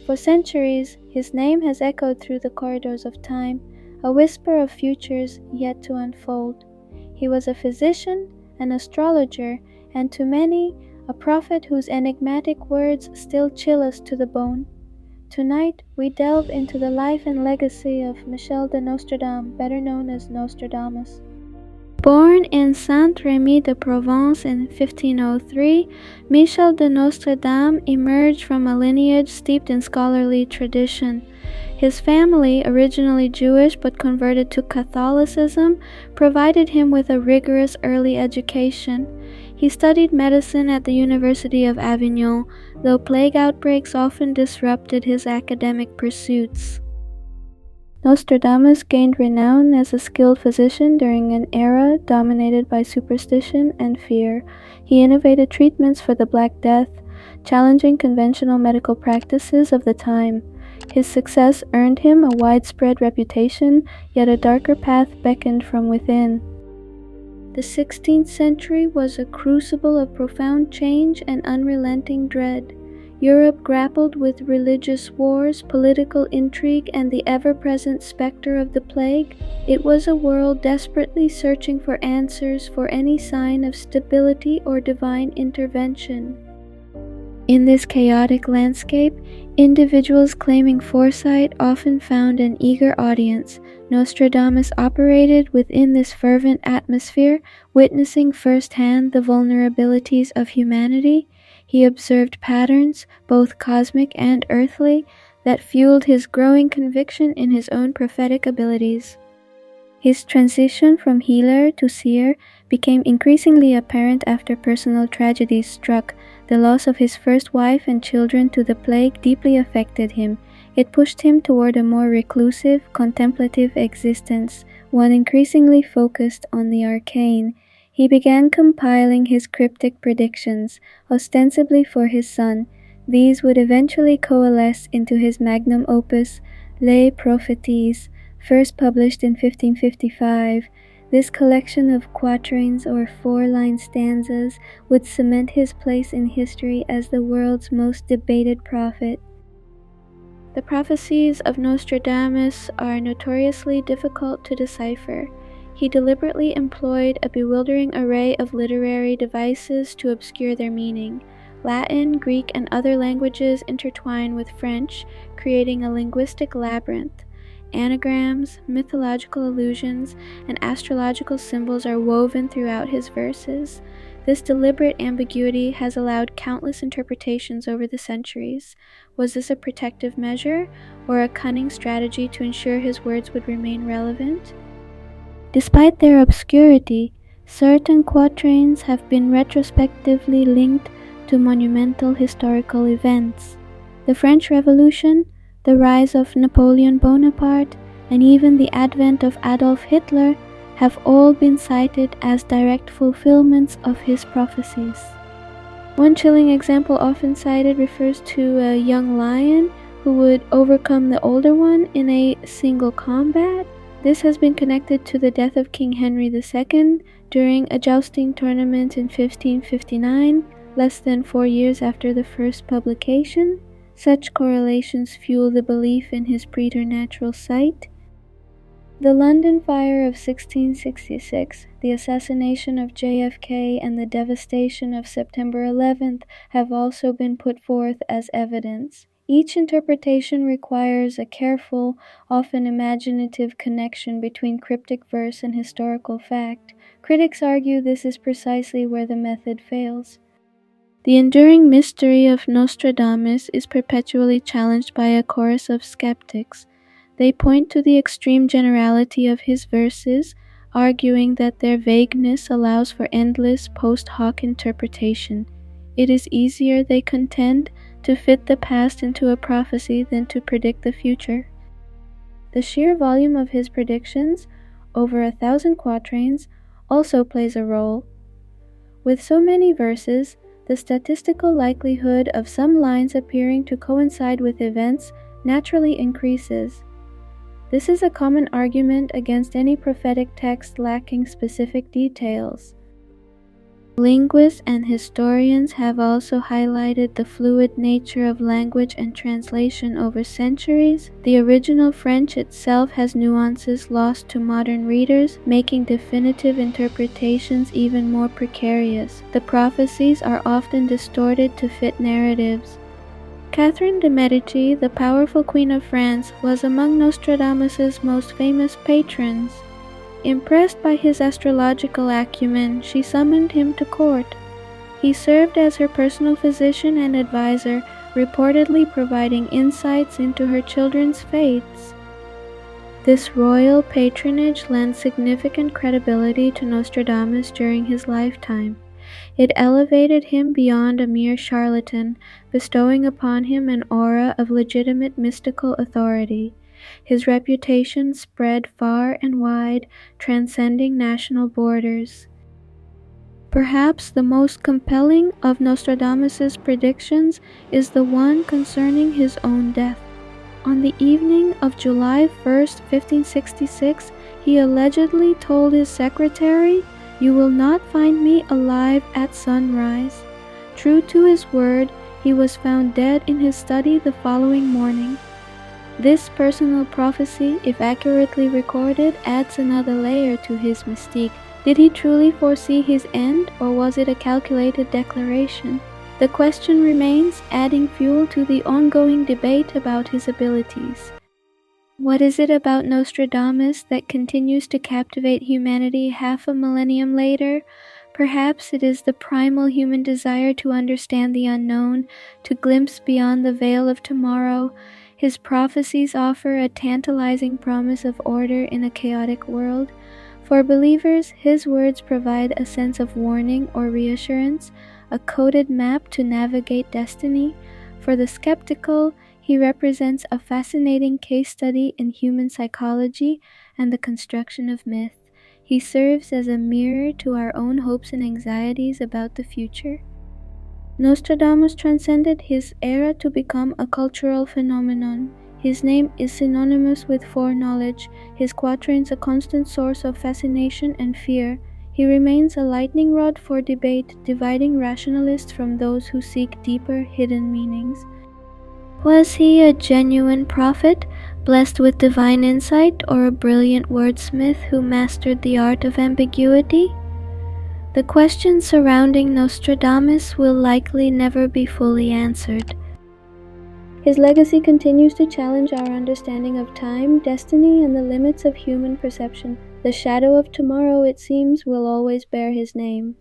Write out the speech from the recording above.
For centuries, his name has echoed through the corridors of time, a whisper of futures yet to unfold. He was a physician, an astrologer, and to many, a prophet whose enigmatic words still chill us to the bone. Tonight, we delve into the life and legacy of Michel de Nostradamus, better known as Nostradamus. Born in Saint-Rémy de Provence in 1503, Michel de Nostradamus emerged from a lineage steeped in scholarly tradition. His family, originally Jewish but converted to Catholicism, provided him with a rigorous early education. He studied medicine at the University of Avignon, though plague outbreaks often disrupted his academic pursuits. Nostradamus gained renown as a skilled physician during an era dominated by superstition and fear. He innovated treatments for the Black Death, challenging conventional medical practices of the time. His success earned him a widespread reputation, yet a darker path beckoned from within. The 16th century was a crucible of profound change and unrelenting dread. Europe grappled with religious wars, political intrigue, and the ever-present specter of the plague. It was a world desperately searching for answers, for any sign of stability or divine intervention. In this chaotic landscape, individuals claiming foresight often found an eager audience. Nostradamus operated within this fervent atmosphere, witnessing firsthand the vulnerabilities of humanity. He observed patterns, both cosmic and earthly, that fueled his growing conviction in his own prophetic abilities. His transition from healer to seer became increasingly apparent after personal tragedies struck. The loss of his first wife and children to the plague deeply affected him. It pushed him toward a more reclusive, contemplative existence, one increasingly focused on the arcane. He began compiling his cryptic predictions, ostensibly for his son. These would eventually coalesce into his magnum opus, Les Prophecies, first published in 1555. This collection of quatrains or four-line stanzas would cement his place in history as the world's most debated prophet. The prophecies of Nostradamus are notoriously difficult to decipher. He deliberately employed a bewildering array of literary devices to obscure their meaning. Latin, Greek, and other languages intertwine with French, creating a linguistic labyrinth. Anagrams, mythological allusions, and astrological symbols are woven throughout his verses. This deliberate ambiguity has allowed countless interpretations over the centuries. Was this a protective measure, or a cunning strategy to ensure his words would remain relevant? Despite their obscurity, certain quatrains have been retrospectively linked to monumental historical events. The French Revolution, the rise of Napoleon Bonaparte, and even the advent of Adolf Hitler have all been cited as direct fulfillments of his prophecies. One chilling example often cited refers to a young lion who would overcome the older one in a single combat. This has been connected to the death of King Henry II during a jousting tournament in 1559, less than 4 years after the first publication. Such correlations fuel the belief in his preternatural sight. The London Fire of 1666, the assassination of JFK, and the devastation of September 11th have also been put forth as evidence. Each interpretation requires a careful, often imaginative connection between cryptic verse and historical fact. Critics argue this is precisely where the method fails. The enduring mystery of Nostradamus is perpetually challenged by a chorus of skeptics. They point to the extreme generality of his verses, arguing that their vagueness allows for endless post hoc interpretation. It is easier, they contend, to fit the past into a prophecy than to predict the future. The sheer volume of his predictions, over 1,000 quatrains, also plays a role. With so many verses, the statistical likelihood of some lines appearing to coincide with events naturally increases. This is a common argument against any prophetic text lacking specific details. Linguists and historians have also highlighted the fluid nature of language and translation over centuries. The original French itself has nuances lost to modern readers, making definitive interpretations even more precarious. The prophecies are often distorted to fit narratives. Catherine de' Medici, the powerful Queen of France, was among Nostradamus's most famous patrons. Impressed by his astrological acumen, she summoned him to court. He served as her personal physician and advisor, reportedly providing insights into her children's fates. This royal patronage lent significant credibility to Nostradamus during his lifetime. It elevated him beyond a mere charlatan, bestowing upon him an aura of legitimate mystical authority. His reputation spread far and wide, transcending national borders. Perhaps the most compelling of Nostradamus's predictions is the one concerning his own death. On the evening of July 1st, 1566, he allegedly told his secretary, "You will not find me alive at sunrise." True to his word, he was found dead in his study the following morning. This personal prophecy, if accurately recorded, adds another layer to his mystique. Did he truly foresee his end, or was it a calculated declaration? The question remains, adding fuel to the ongoing debate about his abilities. What is it about Nostradamus that continues to captivate humanity half a millennium later? Perhaps it is the primal human desire to understand the unknown, to glimpse beyond the veil of tomorrow. His prophecies offer a tantalizing promise of order in a chaotic world. For believers, his words provide a sense of warning or reassurance, a coded map to navigate destiny. For the skeptical, he represents a fascinating case study in human psychology and the construction of myth. He serves as a mirror to our own hopes and anxieties about the future. Nostradamus transcended his era to become a cultural phenomenon. His name is synonymous with foreknowledge, his quatrains a constant source of fascination and fear. He remains a lightning rod for debate, dividing rationalists from those who seek deeper, hidden meanings. Was he a genuine prophet, blessed with divine insight, or a brilliant wordsmith who mastered the art of ambiguity? The questions surrounding Nostradamus will likely never be fully answered. His legacy continues to challenge our understanding of time, destiny, and the limits of human perception. The shadow of tomorrow, it seems, will always bear his name.